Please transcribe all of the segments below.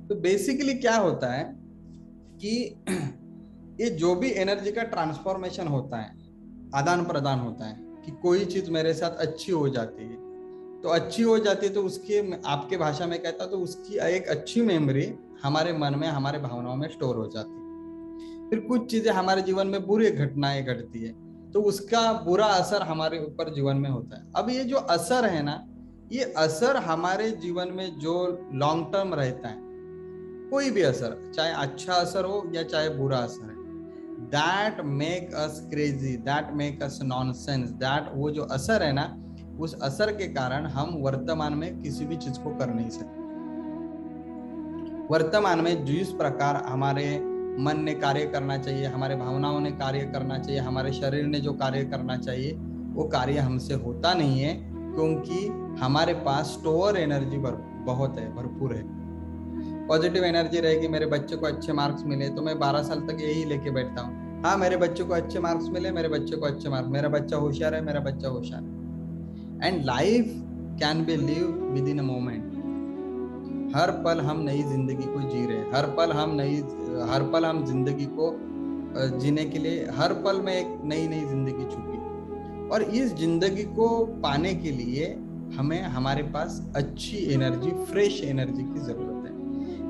तो बेसिकली क्या होता है कि ये जो भी एनर्जी का ट्रांसफॉर्मेशन होता है, आदान प्रदान होता है, कि कोई चीज मेरे साथ अच्छी हो जाती है, तो अच्छी हो जाती है तो उसकी, आपके भाषा में कहता तो उसकी एक अच्छी मेमोरी हमारे मन में, हमारे भावनाओं में स्टोर हो जाती है। फिर कुछ चीजें हमारे जीवन में बुरी घटनाएं घटती है, तो उसका बुरा असर हमारे ऊपर जीवन में होता है। अब ये जो असर है ना, ये असर हमारे जीवन में जो लॉन्ग टर्म रहता है, कोई भी असर, चाहे अच्छा असर हो या चाहे बुरा असर है, that make us crazy, that make us nonsense, that वो जो असर है ना, उस असर के कारण हम वर्तमान में किसी भी चीज को कर नहीं सकते। वर्तमान में जिस प्रकार हमारे मन ने कार्य करना चाहिए, हमारे भावनाओं ने कार्य करना चाहिए, हमारे शरीर ने जो कार्य करना चाहिए, वो कार्य हमसे होता नहीं है, क्योंकि हमारे पास स्टोर एनर्जी बहुत है, भरपूर है। पॉजिटिव एनर्जी रहेगी, मेरे बच्चे को अच्छे मार्क्स मिले तो मैं 12 साल तक यही लेके बैठता हूँ, हाँ मेरे बच्चे को अच्छे मार्क्स मिले, मेरे बच्चे को अच्छे मार्क्स, मेरा बच्चा होशियार है, मेरा बच्चा होशियार है। And life can be live within a moment. हर पल हम नई जिंदगी को जी रहे हैं, हर पल हम जिंदगी को जीने के लिए, हर पल में एक नई नई जिंदगी छुपी, और इस जिंदगी को पाने के लिए हमें, हमारे पास अच्छी एनर्जी, फ्रेश एनर्जी की जरूरत है।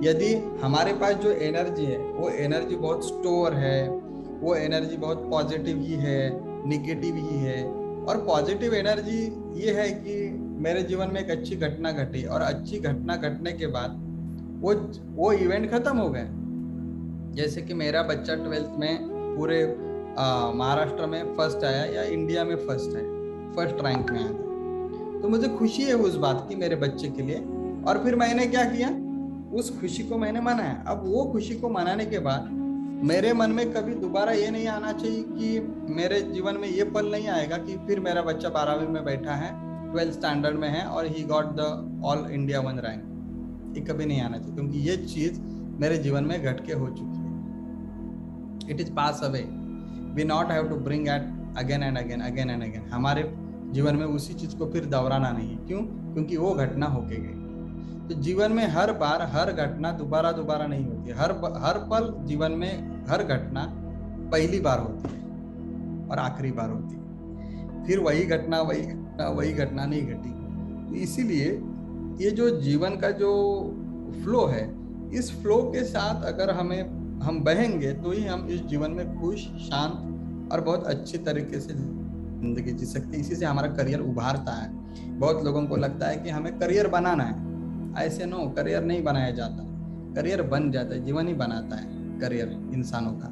यदि हमारे पास जो एनर्जी है वो एनर्जी बहुत स्टोर है, वो एनर्जी बहुत पॉजिटिव ही है, निगेटिव ही है, और पॉजिटिव एनर्जी ये है कि मेरे जीवन में एक अच्छी घटना घटी, और अच्छी घटना घटने के बाद वो इवेंट खत्म हो गया। जैसे कि मेरा बच्चा 12th में पूरे महाराष्ट्र में फर्स्ट आया, या इंडिया में फर्स्ट आया, फर्स्ट रैंक में आया, तो मुझे खुशी है उस बात की, मेरे बच्चे के लिए। और फिर मैंने क्या किया, उस खुशी को मैंने मनाया। अब वो खुशी को मनाने के बाद मेरे मन में कभी दोबारा ये नहीं आना चाहिए कि मेरे जीवन में ये पल नहीं आएगा कि फिर मेरा बच्चा 12वीं में बैठा है, 12th स्टैंडर्ड में है, और he got the all India 1 rank. ये कभी नहीं आना चाहिए, क्योंकि ये चीज मेरे जीवन में घट के हो चुकी है। It is pass away, we not have to bring it again and again, again and again. हमारे जीवन में उसी चीज को फिर दोहराना नहीं है। क्यों? क्योंकि वो घटना होके गई। तो जीवन में हर बार हर घटना दोबारा नहीं होती है। हर पल जीवन में हर घटना पहली बार होती है और आखिरी बार होती है। फिर वही घटना नहीं घटी। तो इसीलिए ये जो जीवन का जो फ्लो है, इस फ्लो के साथ अगर हम बहेंगे तो ही हम इस जीवन में खुश, शांत और बहुत अच्छी तरीके से जिंदगी जी सकते हैं। इसी से हमारा करियर उभारता है। बहुत लोगों को लगता है कि हमें करियर बनाना है, ऐसे नो, करियर नहीं बनाया जाता, करियर बन जाता है, जीवन ही बनाता है करियर इंसानों का।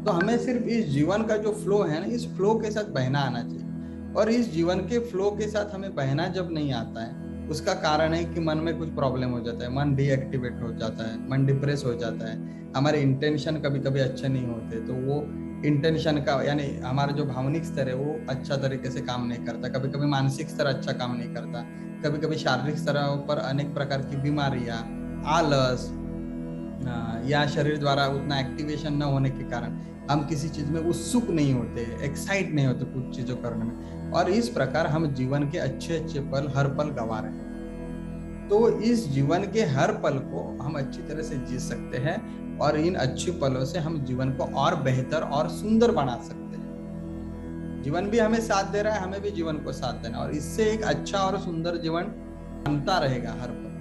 तो हमें सिर्फ इस जीवन का जो फ्लो है ना, इस फ्लो के साथ बहना आना चाहिए। और इस जीवन के फ्लो के साथ हमें बहना जब नहीं आता है, उसका कारण है कि मन में कुछ प्रॉब्लम हो जाता है, मन डीएक्टिवेट हो जाता है, मन डिप्रेस हो जाता है, हमारे इंटेंशन कभी कभी अच्छे नहीं होते, तो वो इंटेंशन का, यानी हमारा जो भावनिक स्तर है वो अच्छा तरीके से काम नहीं करता, कभी कभी मानसिक स्तर अच्छा काम नहीं करता, कभी कभी शारीरिक स्तर पर अनेक प्रकार की बीमारियां, आलस, या शरीर द्वारा उतना एक्टिवेशन न होने के कारण हम किसी चीज में उत्सुक नहीं होते, एक्साइट नहीं होते कुछ चीजों करने में, और इस प्रकार हम जीवन के अच्छे अच्छे पल हर पल गंवा रहे हैं। तो इस जीवन के हर पल को हम अच्छी तरह से जी सकते हैं, और इन अच्छे पलों से हम जीवन को और बेहतर और सुंदर बना सकते हैं। जीवन भी हमें साथ दे रहा है, हमें भी जीवन को साथ देना, और इससे एक अच्छा और सुंदर जीवन बनता रहेगा हर पल।